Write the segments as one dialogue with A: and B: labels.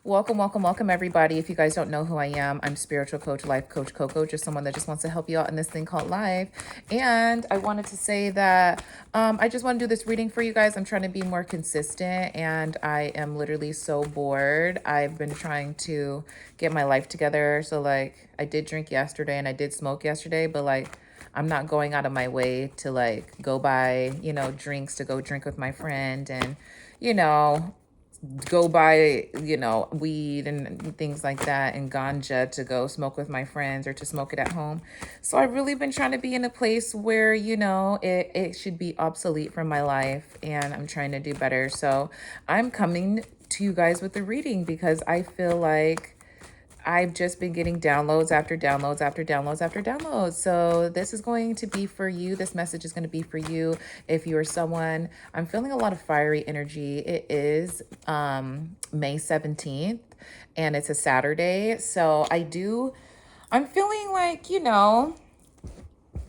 A: Welcome, welcome, welcome, everybody. If you guys don't know who I am, I'm spiritual coach, life coach Coco, just someone that just wants to help you out in this thing called life. And I wanted to say that I just want to do this reading for you guys. I'm trying to be more consistent, and I am literally so bored. I've been trying to get my life together. So, like, I did drink yesterday and I did smoke yesterday, but like, I'm not going out of my way to like go buy, drinks to go drink with my friend and, you know, go buy, weed and things like that and ganja to go smoke with my friends or to smoke it at home. So I've really been trying to be in a place where, it should be obsolete from my life, and I'm trying to do better. So I'm coming to you guys with the reading because I feel like I've just been getting downloads after downloads after downloads after downloads. So this is going to be for you. This message is going to be for you. If you are someone, I'm feeling a lot of fiery energy. It is May 17th and it's a Saturday. So I'm feeling like,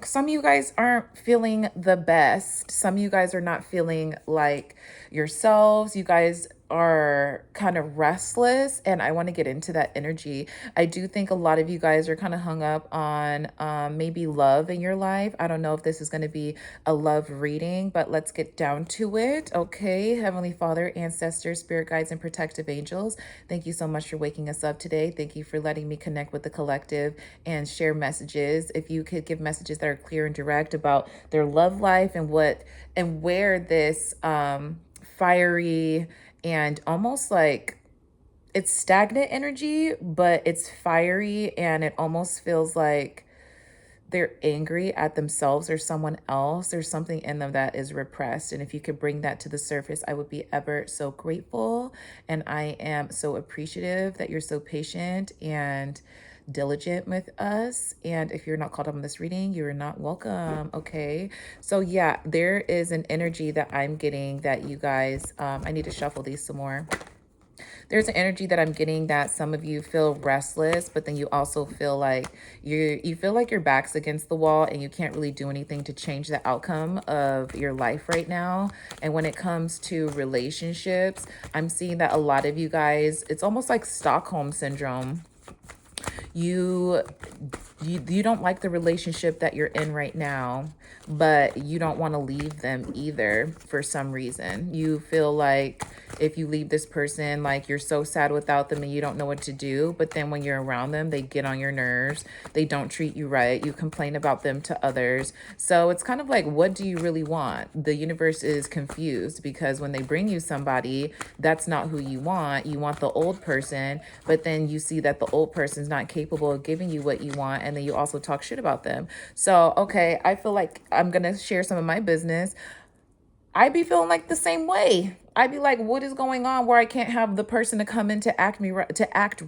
A: some of you guys aren't feeling the best. Some of you guys are not feeling like yourselves. You guys are kind of restless, and I want to get into that energy. I do think a lot of you guys are kind of hung up on maybe love in your life. I don't know if this is going to be a love reading, but let's get down to it. Okay, Heavenly Father, ancestors, spirit guides, and protective angels, thank you so much for waking us up today. Thank you for letting me connect with the collective and share messages. If you could give messages that are clear and direct about their love life and where this fiery and almost like it's stagnant energy, but it's fiery and it almost feels like they're angry at themselves or someone else. There's something in them that is repressed. And if you could bring that to the surface, I would be ever so grateful. And I am so appreciative that you're so patient and diligent with us. And if you're not called up on this reading, you're not welcome. Okay. So yeah, there is an energy that I'm getting that you guys, I need to shuffle these some more. There's an energy that I'm getting that some of you feel restless, but then you also feel like you feel like your back's against the wall and you can't really do anything to change the outcome of your life right now. And when it comes to relationships, I'm seeing that a lot of you guys, it's almost like Stockholm syndrome. You you don't like the relationship that you're in right now, but you don't want to leave them either for some reason. You feel like if you leave this person, like you're so sad without them and you don't know what to do. But then when you're around them, they get on your nerves. They don't treat you right. You complain about them to others. So it's kind of like, what do you really want? The universe is confused because when they bring you somebody, that's not who you want. You want the old person, but then you see that the old person's not capable of giving you what you want. And then you also talk shit about them. So, okay, I feel like I'm going to share some of my business. I be feeling like the same way. I'd be like, what is going on where I can't have the person to come in to act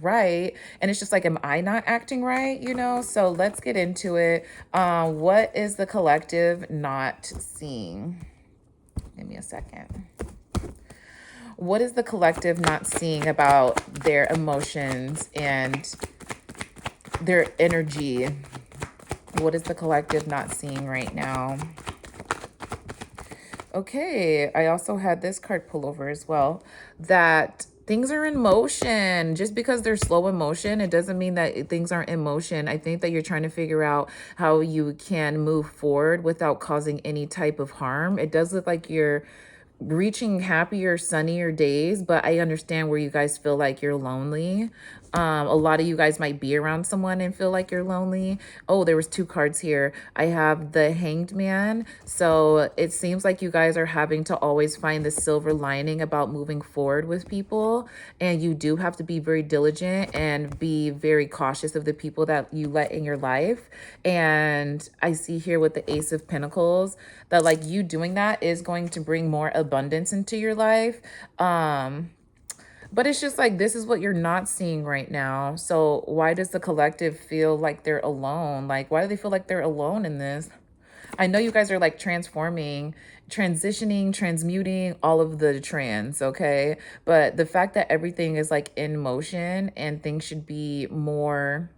A: right? And it's just like, am I not acting right? So let's get into it. What is the collective not seeing? Give me a second. What is the collective not seeing about their emotions and their energy? What is the collective not seeing right now? Okay, I also had this card pull over as well, that things are in motion. Just because they're slow in motion, it doesn't mean that things aren't in motion. I think that you're trying to figure out how you can move forward without causing any type of harm. It does look like you're reaching happier, sunnier days, but I understand where you guys feel like you're lonely. A lot of you guys might be around someone and feel like you're lonely. Oh, there was two cards here. I have the Hanged Man. So it seems like you guys are having to always find the silver lining about moving forward with people. And you do have to be very diligent and be very cautious of the people that you let in your life. And I see here with the Ace of Pentacles that like you doing that is going to bring more abundance into your life. But it's just like, this is what you're not seeing right now. So why does the collective feel like they're alone? Like, why do they feel like they're alone in this? I know you guys are like transitioning, transmuting all of the trans, okay? But the fact that everything is like in motion and things should be more,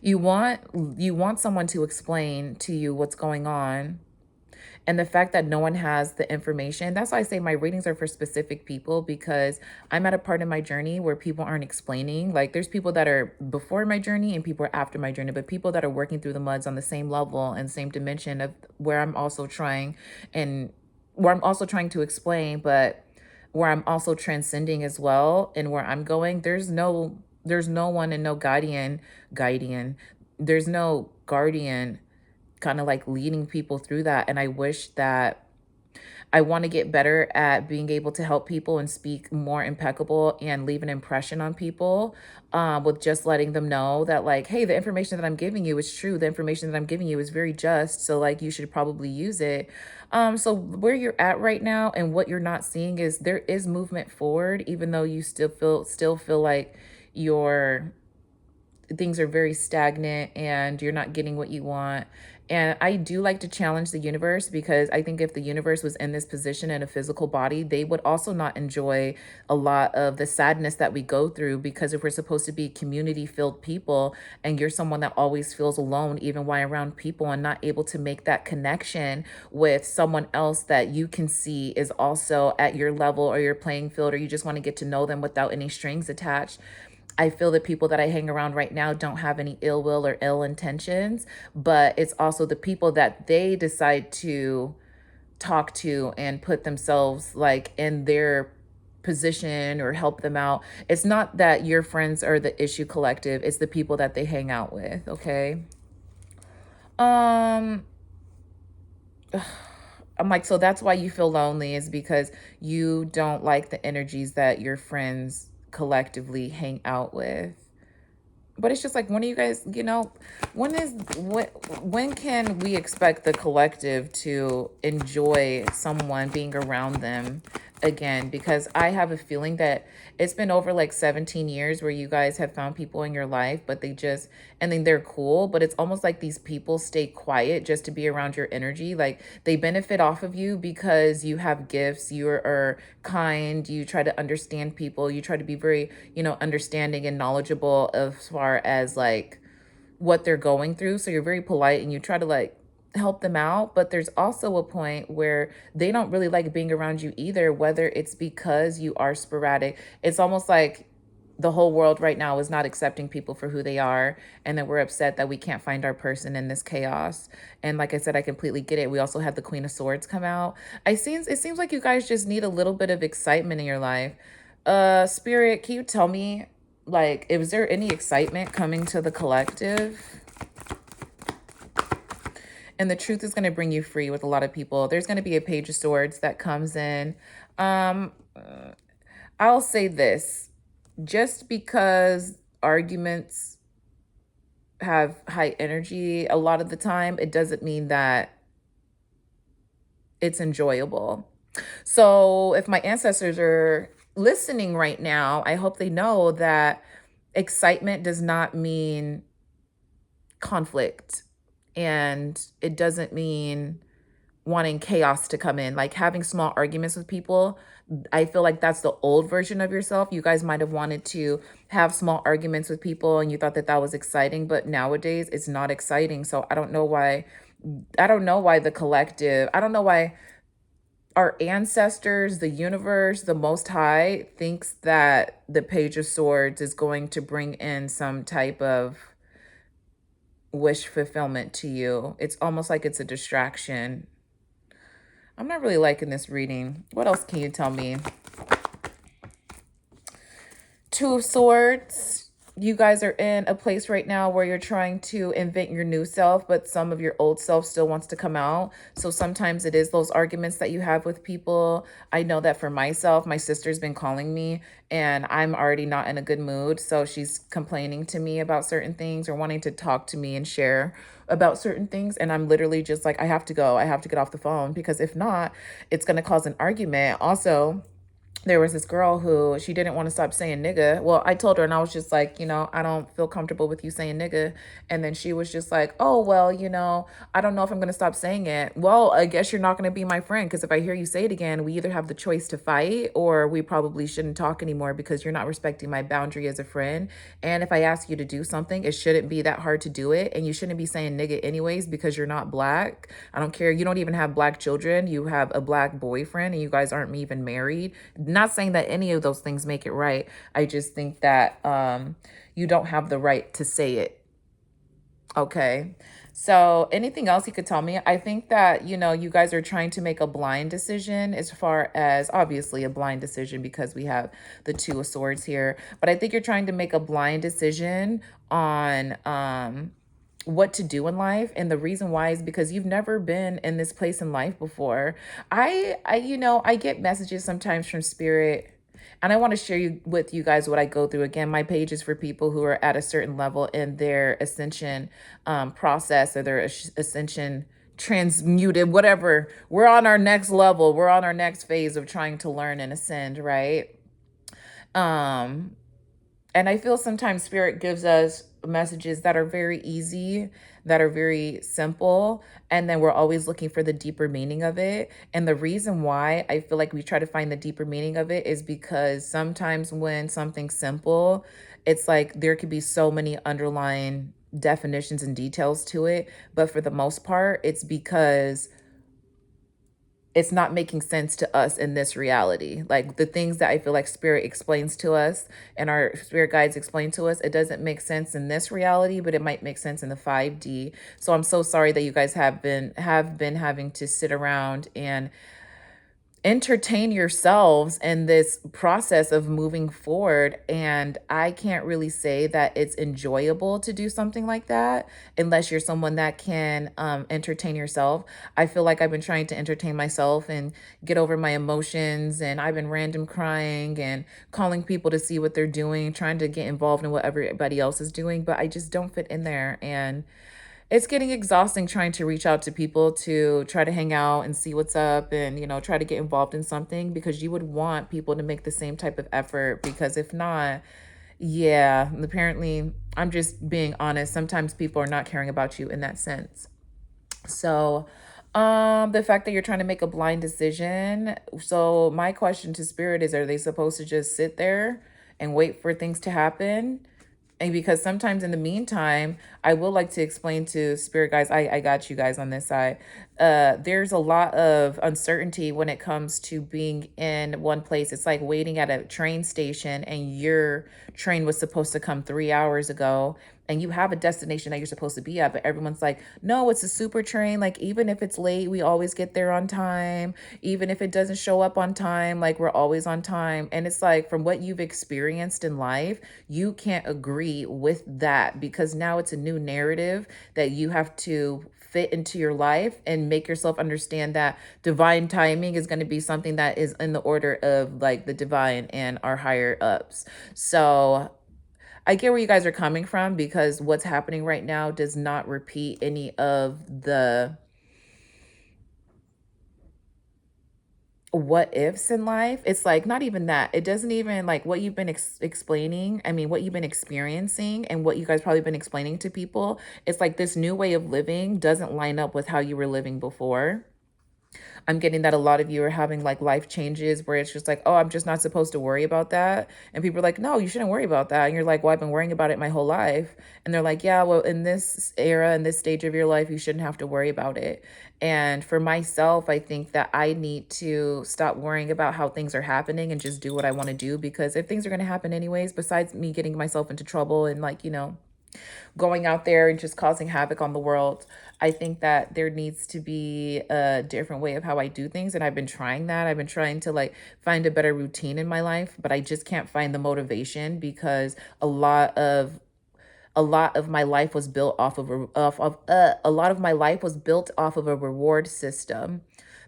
A: you want someone to explain to you what's going on. And the fact that no one has the information, that's why I say my readings are for specific people, because I'm at a part in my journey where people aren't explaining. Like there's people that are before my journey and people are after my journey, but people that are working through the muds on the same level and same dimension of where I'm also trying and where I'm also trying to explain, but where I'm also transcending as well and where I'm going, there's no one and no guardian. There's no guardian kind of like leading people through that. And I wish that I want to get better at being able to help people and speak more impeccable and leave an impression on people, with just letting them know that, like, hey, the information that I'm giving you is true. The information that I'm giving you is very just. So, like, you should probably use it. So, where you're at right now and what you're not seeing is there is movement forward, even though you still feel like you're things are very stagnant and you're not getting what you want. And I do like to challenge the universe, because I think if the universe was in this position in a physical body, they would also not enjoy a lot of the sadness that we go through. Because if we're supposed to be community filled people and you're someone that always feels alone, even while around people, and not able to make that connection with someone else that you can see is also at your level or your playing field, or you just want to get to know them without any strings attached, I feel the people that I hang around right now don't have any ill will or ill intentions, but it's also the people that they decide to talk to and put themselves like in their position or help them out. It's not that your friends are the issue collective, it's the people that they hang out with, okay? Um I'm like, so that's why you feel lonely, is because you don't like the energies that your friends collectively hang out with. But it's just like, when are you guys, when can we expect the collective to enjoy someone being around them again? Because I have a feeling that it's been over like 17 years where you guys have found people in your life, but and then they're cool, but it's almost like these people stay quiet just to be around your energy. Like they benefit off of you because you have gifts, you are kind, you try to understand people, you try to be very, understanding and knowledgeable as far as like what they're going through. So you're very polite and you try to like help them out. But there's also a point where they don't really like being around you either, whether it's because you are sporadic. It's almost like the whole world right now is not accepting people for who they are. And then we're upset that we can't find our person in this chaos. And like I said, I completely get it. We also had the Queen of Swords come out. It seems like you guys just need a little bit of excitement in your life. Spirit, can you tell me, like, is there any excitement coming to the collective? And the truth is going to bring you free with a lot of people. There's going to be a Page of Swords that comes in. Um, I'll say this, just because arguments have high energy a lot of the time, it doesn't mean that it's enjoyable. So if my ancestors are listening right now, I hope they know that excitement does not mean conflict, and it doesn't mean wanting chaos to come in. Like having small arguments with people, I feel like that's the old version of yourself. You guys might have wanted to have small arguments with people and you thought that that was exciting, but nowadays it's not exciting. So I don't know why the collective, I don't know why our ancestors, the universe, the Most High thinks that the Page of Swords is going to bring in some type of wish fulfillment to you. It's almost like it's a distraction. I'm not really liking this reading. What else can you tell me? Two of Swords. You guys are in a place right now where you're trying to invent your new self, but some of your old self still wants to come out. So sometimes it is those arguments that you have with people. I know that for myself, my sister's been calling me and I'm already not in a good mood. So she's complaining to me about certain things or wanting to talk to me and share about certain things. And I'm literally just like, I have to go. I have to get off the phone, because if not, it's going to cause an argument. Also, there was this girl who she didn't want to stop saying nigga. Well, I told her and I was just like, I don't feel comfortable with you saying nigga. And then she was just like, oh, well, I don't know if I'm going to stop saying it. Well, I guess you're not going to be my friend because if I hear you say it again, we either have the choice to fight or we probably shouldn't talk anymore because you're not respecting my boundary as a friend. And if I ask you to do something, it shouldn't be that hard to do it. And you shouldn't be saying nigga anyways because you're not black. I don't care. You don't even have black children. You have a black boyfriend and you guys aren't even married. Not saying that any of those things make it right. I just think that you don't have the right to say it. Okay. So anything else you could tell me? I think that, you guys are trying to make a blind decision as far as obviously a blind decision because we have the Two of Swords here. But I think you're trying to make a blind decision on what to do in life, and the reason why is because you've never been in this place in life before. I get messages sometimes from spirit, and I want to share with you guys what I go through. Again, my page is for people who are at a certain level in their ascension process, or their ascension transmuted, whatever. We're on our next level, we're on our next phase of trying to learn and ascend, right? um and I feel sometimes spirit gives us messages that are very easy, that are very simple, and then we're always looking for the deeper meaning of it. And the reason why I feel like we try to find the deeper meaning of it is because sometimes when something's simple, it's like there could be so many underlying definitions and details to it. But for the most part, it's because it's not making sense to us in this reality. Like the things that I feel like spirit explains to us and our spirit guides explain to us, it doesn't make sense in this reality, but it might make sense in the 5D. So I'm so sorry that you guys have been having to sit around and entertain yourselves in this process of moving forward. And I can't really say that it's enjoyable to do something like that unless you're someone that can entertain yourself. I feel like I've been trying to entertain myself and get over my emotions, and I've been random crying and calling people to see what they're doing, trying to get involved in what everybody else is doing, but I just don't fit in there. And it's getting exhausting trying to reach out to people to try to hang out and see what's up and, try to get involved in something, because you would want people to make the same type of effort, because if not, yeah, apparently, I'm just being honest, sometimes people are not caring about you in that sense. So, the fact that you're trying to make a blind decision. So my question to spirit is, are they supposed to just sit there and wait for things to happen? And because sometimes in the meantime, I will like to explain to spirit guys, I got you guys on this side. There's a lot of uncertainty when it comes to being in one place. It's like waiting at a train station and your train was supposed to come 3 hours ago and you have a destination that you're supposed to be at, but everyone's like, no, it's a super train. Like, even if it's late, we always get there on time. Even if it doesn't show up on time, like, we're always on time. And it's like, from what you've experienced in life, you can't agree with that, because now it's a new narrative that you have to fit into your life and make yourself understand that divine timing is going to be something that is in the order of like the divine and our higher ups. So I get where you guys are coming from, because what's happening right now does not repeat any of the what ifs in life. It's like not even that. It doesn't even like what you've been explaining. I mean, what you've been experiencing and what you guys probably been explaining to people. It's like this new way of living doesn't line up with how you were living before. I'm getting that a lot of you are having like life changes where it's just like, oh, I'm just not supposed to worry about that. And people are like, no, you shouldn't worry about that. And you're like, well, I've been worrying about it my whole life. And they're like, yeah, well, in this era, in this stage of your life, you shouldn't have to worry about it. And for myself, I think that I need to stop worrying about how things are happening and just do what I want to do, because if things are going to happen anyways, besides me getting myself into trouble and like, going out there and just causing havoc on the world, I think that there needs to be a different way of how I do things. And I've been trying that. I've been trying to like find a better routine in my life, but I just can't find the motivation, because a lot of my life was built off of a lot of my life was built off of a reward system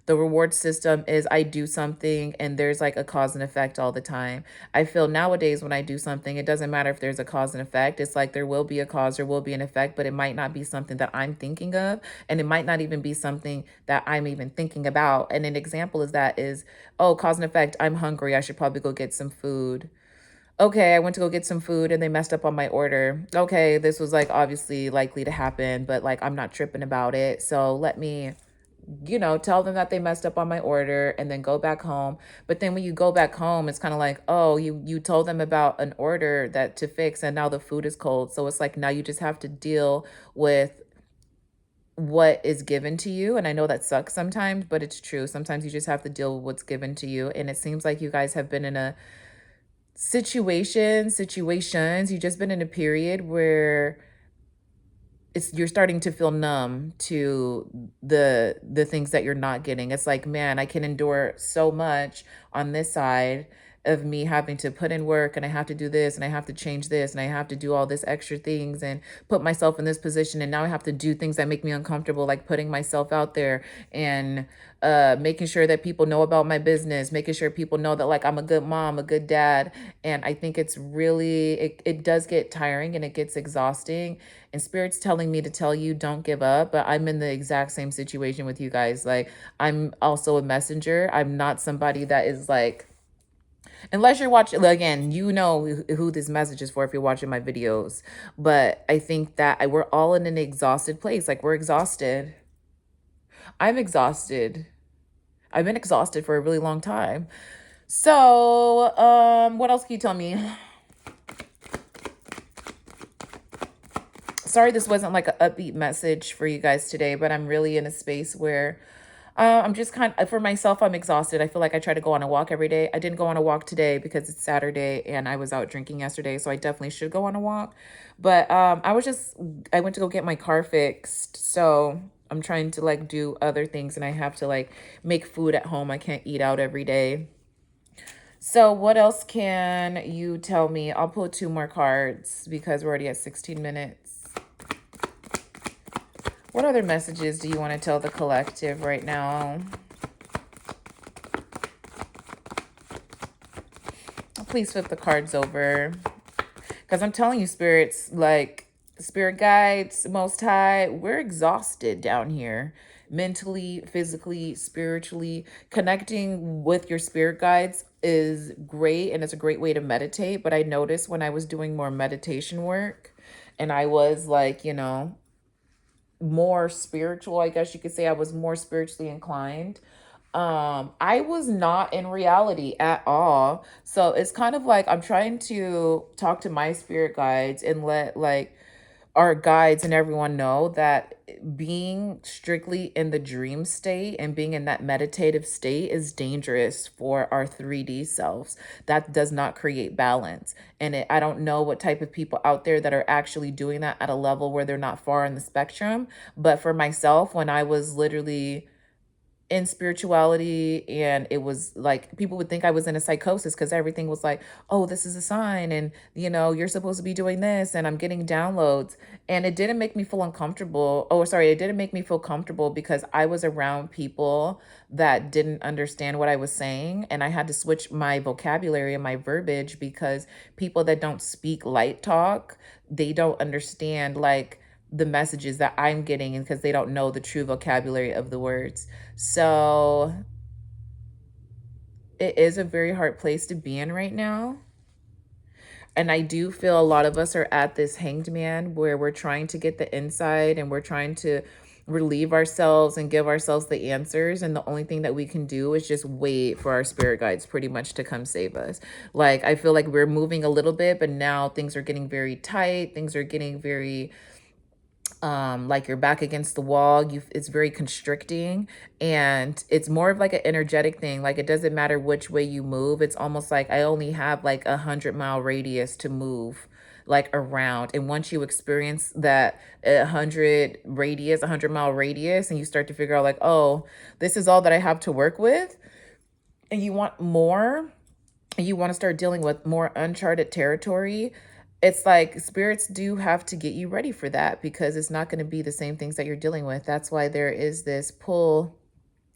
A: The reward system is I do something and there's like a cause and effect all the time. I feel nowadays when I do something, it doesn't matter if there's a cause and effect. It's like there will be a cause, there will be an effect, but it might not be something that I'm thinking of. And it might not even be something that I'm even thinking about. And an example is that is, oh, cause and effect. I'm hungry. I should probably go get some food. Okay, I went to go get some food and they messed up on my order. Okay, this was like obviously likely to happen, but like I'm not tripping about it. So let me, tell them that they messed up on my order and then go back home. But then when you go back home, it's kind of like, oh, you told them about an order that to fix and now the food is cold. So it's like now you just have to deal with what is given to you. And I know that sucks sometimes, but it's true. Sometimes you just have to deal with what's given to you. And it seems like you guys have been in a situations, you've just been in a period where you're starting to feel numb to the things that you're not getting. It's like, man, I can endure so much on this side of me having to put in work and I have to do this and I have to change this and I have to do all this extra things and put myself in this position, and now I have to do things that make me uncomfortable, like putting myself out there and making sure that people know about my business, making sure people know that like I'm a good mom, a good dad. And I think it's really it does get tiring and it gets exhausting, and spirit's telling me to tell you don't give up. But I'm in the exact same situation with you guys. Like, I'm also a messenger. I'm not somebody that is like, unless you're watching, again, you know who this message is for if you're watching my videos. But I think that we're all in an exhausted place. Like, we're exhausted. I'm exhausted. I've been exhausted for a really long time. So, what else can you tell me? Sorry, this wasn't like an upbeat message for you guys today, but I'm really in a space where I'm just kind of, for myself, I'm exhausted. I feel like I try to go on a walk every day. I didn't go on a walk today because it's Saturday and I was out drinking yesterday. So I definitely should go on a walk. But I went to go get my car fixed. So I'm trying to like do other things and I have to like make food at home. I can't eat out every day. So what else can you tell me? I'll pull two more cards because we're already at 16 minutes. What other messages do you want to tell the collective right now? Please flip the cards over. Because I'm telling you, spirits, like spirit guides, most high, we're exhausted down here. Mentally, physically, spiritually. Connecting with your spirit guides is great and it's a great way to meditate. But I noticed when I was doing more meditation work and I was like, more spiritual, I guess you could say, I was more spiritually inclined, I was not in reality at all. So it's kind of like I'm trying to talk to my spirit guides and let like our guides and everyone know that being strictly in the dream state and being in that meditative state is dangerous for our 3D selves. That does not create balance. And I don't know what type of people out there that are actually doing that at a level where they're not far in the spectrum. But for myself, when I was literally in spirituality, and it was like people would think I was in a psychosis because everything was like, oh, this is a sign, and you're supposed to be doing this, and I'm getting downloads. And it didn't make me feel uncomfortable. Oh, sorry, it didn't make me feel comfortable because I was around people that didn't understand what I was saying, and I had to switch my vocabulary and my verbiage because people that don't speak light talk, they don't understand like the messages that I'm getting, and because they don't know the true vocabulary of the words. So it is a very hard place to be in right now. And I do feel a lot of us are at this hanged man where we're trying to get the inside and we're trying to relieve ourselves and give ourselves the answers. And the only thing that we can do is just wait for our spirit guides pretty much to come save us. Like, I feel like we're moving a little bit, but now things are getting very tight. Things are getting very like you're back against the wall. It's very constricting, and it's more of like an energetic thing. Like, it doesn't matter which way you move. It's almost like I only have like 100-mile radius to move like around. And once you experience that 100-mile radius, and you start to figure out like, oh, this is all that I have to work with, and you want more, and you want to start dealing with more uncharted territory, it's like spirits do have to get you ready for that because it's not going to be the same things that you're dealing with. That's why there is this pull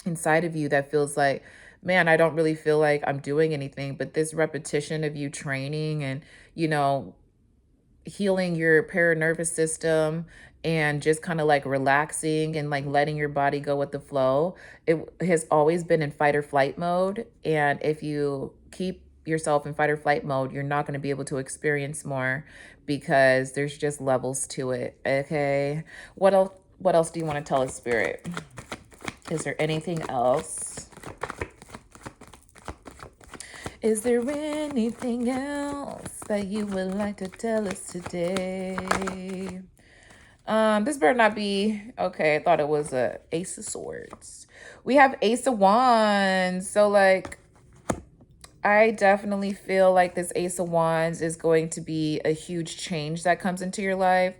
A: inside of you that feels like, man, I don't really feel like I'm doing anything. But this repetition of you training and, you know, healing your paranervous system and just kind of like relaxing and like letting your body go with the flow. It has always been in fight or flight mode. And if you keep yourself in fight or flight mode, you're not going to be able to experience more because there's just levels to it. Okay. What else do you want to tell us, Spirit? Is there anything else? Is there anything else that you would like to tell us today? This better not be okay. I thought it was a Ace of Swords. We have Ace of Wands. So like I definitely feel like this Ace of Wands is going to be a huge change that comes into your life.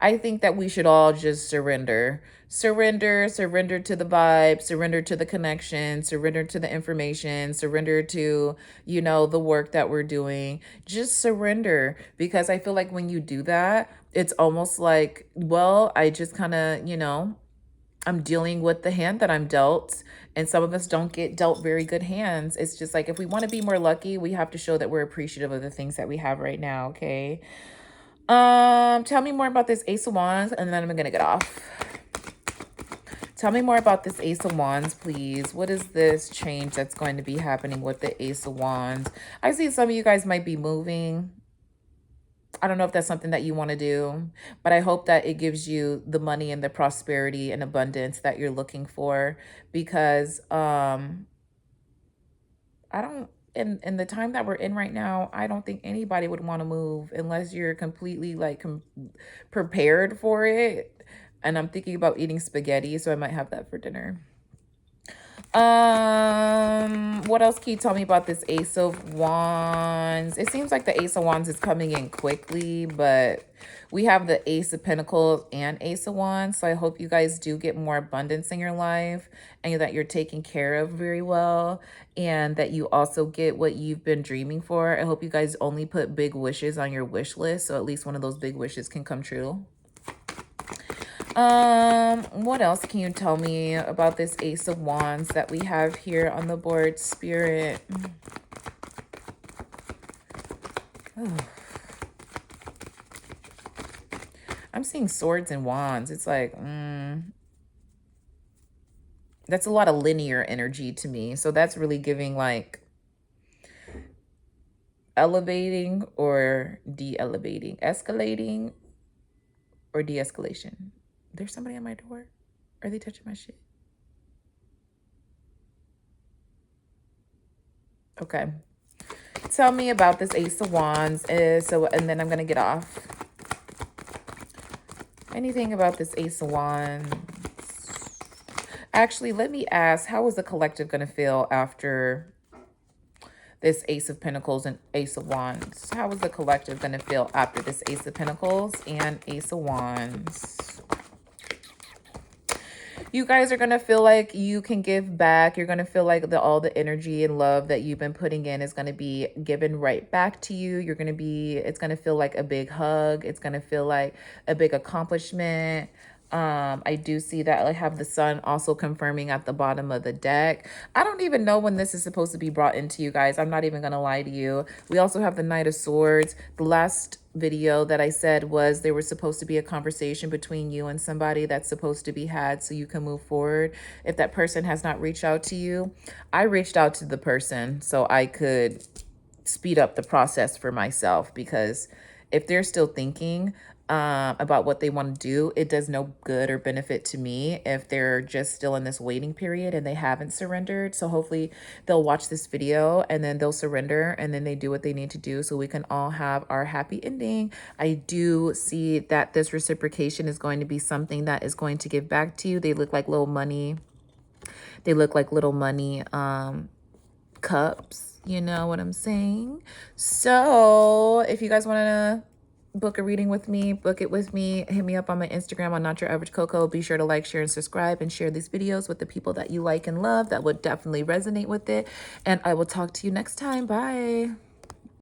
A: I think that we should all just surrender. Surrender to the vibe, surrender to the connection, surrender to the information, surrender to, you know, the work that we're doing. Just surrender because I feel like when you do that, it's almost like, well, I just kind of, you know, I'm dealing with the hand that I'm dealt. And some of us don't get dealt very good hands. It's just like if we want to be more lucky, we have to show that we're appreciative of the things that we have right now. Okay. Tell me more about this Ace of Wands, and then I'm gonna get off. Tell me more about this Ace of Wands, please. What is this change that's going to be happening with the Ace of Wands? I see some of you guys might be moving. I don't know if that's something that you want to do, but I hope that it gives you the money and the prosperity and abundance that you're looking for because I don't in the time that we're in right now, I don't think anybody would want to move unless you're completely like prepared for it. And I'm thinking about eating spaghetti, so I might have that for dinner. What else can you tell me about this Ace of Wands? It seems like the Ace of Wands is coming in quickly, but we have the Ace of Pentacles and Ace of Wands. So I hope you guys do get more abundance in your life and that you're taken care of very well and that you also get what you've been dreaming for. I hope you guys only put big wishes on your wish list, so at least one of those big wishes can come true. What else can you tell me about this Ace of Wands that we have here on the board, Spirit? Oh. I'm seeing swords and wands. It's like, that's a lot of linear energy to me. So that's really giving like elevating or de-elevating, escalating or de-escalation. There's somebody at my door. Are they touching my shit? Okay. Tell me about this Ace of Wands. And then I'm going to get off. Anything about this Ace of Wands? Actually, let me ask, how is the collective going to feel after this Ace of Pentacles and Ace of Wands? How is the collective going to feel after this Ace of Pentacles and Ace of Wands? You guys are going to feel like you can give back. You're going to feel like all the energy and love that you've been putting in is going to be given right back to you. It's going to feel like a big hug. It's going to feel like a big accomplishment. I do see that I have the sun also confirming at the bottom of the deck. I don't even know when this is supposed to be brought into you guys. I'm not even going to lie to you. We also have the Knight of Swords. The last video that I said was there was supposed to be a conversation between you and somebody that's supposed to be had so you can move forward. If that person has not reached out to you, I reached out to the person so I could speed up the process for myself, because if they're still thinking about what they want to do, it does no good or benefit to me if they're just still in this waiting period and they haven't surrendered. So hopefully they'll watch this video and then they'll surrender and then they do what they need to do so we can all have our happy ending. I do see that this reciprocation is going to be something that is going to give back to you. They look like little money. They look like little money cups. You know what I'm saying? So if you guys want to book a reading with me, book it with me. Hit me up on my Instagram on Not Your Average Coco. Be sure to like, share, and subscribe, and share these videos with the people that you like and love that would definitely resonate with it. And I will talk to you next time. Bye.